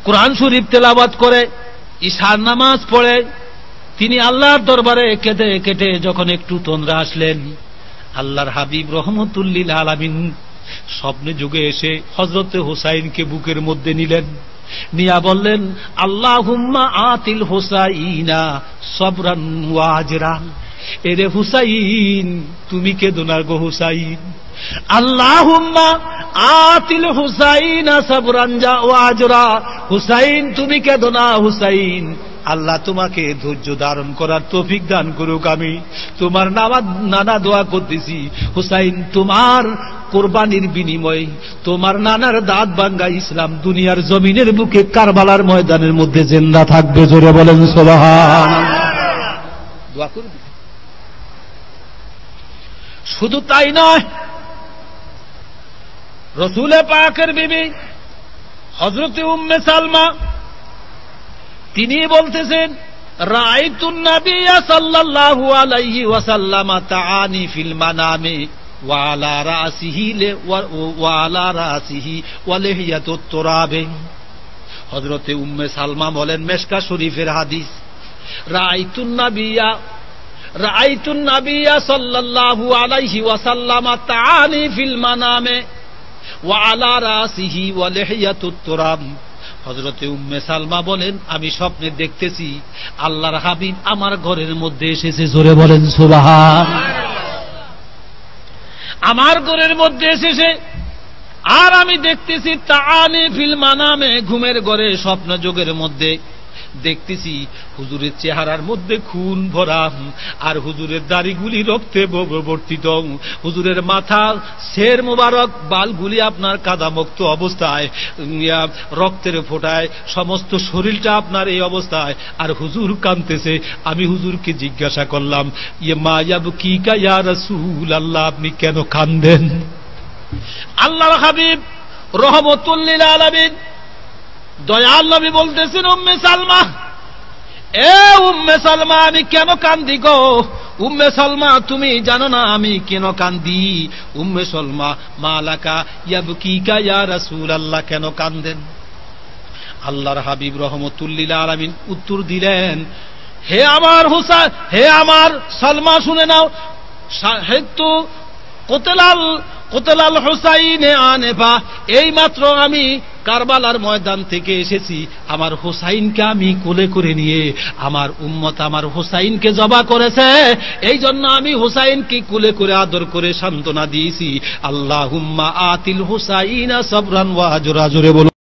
কোরআন শরীফ তেলাওয়াত করে, ইশার নামাজ পড়ে, তিনি আল্লাহর দরবারে কেটে কেটে যখন একটু তন্দ্রা আসলেন, আল্লাহর হাবিব রহমতুল লিল আলামিন স্বপ্নে যুগে এসে হযরতে হুসাইনকে বুকের মধ্যে নিলেন, নিয়া বললেন, আল্লাহুম্মা আতিল হুসাইনা সবরান ওয়া আজরান। এরে হুসাইন, তুমি কেঁদো না গো হুসাইন। আল্লাহুম্মা আতিল হুসাইনা সবরান ওয়া আজরা। হুসাইন, তুমি কেঁদো না হুসাইন, আল্লাহ তোমাকে ধৈর্য ধারণ করার তৌফিক দান করুক। আমি তোমার নানা দোয়া করতেছি, হুসাইন তোমার কোরবানির বিনিময়ে তোমার নানার দাঁত ভাঙ্গা ইসলাম দুনিয়ার জমিনের বুকে কারবালার ময়দানের মধ্যে জিন্দা থাকবে। জোরে বলেন সুবহানাল্লাহ। দোয়া করবে। শুধু তাই নয়, রসুল পাকের বিবি হযরতে উম্মে সালমা তিনি বলতেছেন, রাআইতুন নাবিয়্যা সাল্লাল্লাহু আলাইহি ওয়াসাল্লাম তাআনি ফিল মানামি ওয়া আলা রাসিহি ওয়া লিহিয়াতুত তুরাবে। হযরতে উম্মে সালমা বলেন, মেশকা শরীফের হাদিস, রাআইতুন নাবিয়্যা সাল্লাল্লাহু আলাইহি ওয়াসাল্লাম তাআনি ফিল মানামি ওয়া আলা রাসিহি ওয়া লিহিয়াতুত তুরাব। হযরতে উম্মে সালমা বলেন, আমি স্বপ্নে দেখতেছি আল্লাহর হাবিব আমার ঘরের মধ্যে এসেছে। জোরে বলেন সুবহানাল্লাহ। আমার ঘরের মধ্যে এসেছে, আর আমি দেখতেছি তাআনি ফিল মানামে, ঘুমের ঘরে স্বপ্ন যোগের মধ্যে দেখতেছি হুজুরের চেহারার মধ্যে খুন ভরা, আর হুজুরের দাড়িগুলি রক্তে বর্তিত, হুজুরের মাথা শের মুবারক বালগুলি আপনার কাদামুক্ত অবস্থায়, রক্তের ফোঁটায় সমস্ত শরীরটা আপনার এই অবস্থায়, আর হুজুর কাঁদতেছে। আমি হুজুরকে জিজ্ঞাসা করলাম, ইয়ে মা ইয়াবকিকা ইয়া রাসূলুল্লাহ, আপনি কেন কাঁদেন? আল্লাহর হাবিব রহমতুল লিল আলামিন দয়াল নবী বলতেছেন, উম্মে সালমা, এ উম্মে সালমা, আমি কেন কান্দি গো? উম্মে সালমা, তুমি জানো না আমি কেন কান্দি? উম্মে সালমা, মালাকা ইয়াবকিকা ইয়া রাসূলুল্লাহ, কেন কান্দেন? আল্লাহর হাবিব রহমতুল লিল আলামিন উত্তর দিলেন, হে আমার হুসাইন, হে আমার সালমা, শুনে নাও, সাহিত্য কোতলাল হুসাইনে আনেফা, এই মাত্র আমি কারবালার ময়দান থেকে এসেছি, আমার হুসাইনকে আমি কোলে করে নিয়ে আমার উম্মত আমার হুসাইনকে জবা করেছে, এই জন্য আমি হুসাইনকে কোলে করে আদর করে সান্ত্বনা দিয়েছি। আল্লাহুম্মা আতিল হুসাইনা সবরান ওয়া আজরা। জোরে বলুন।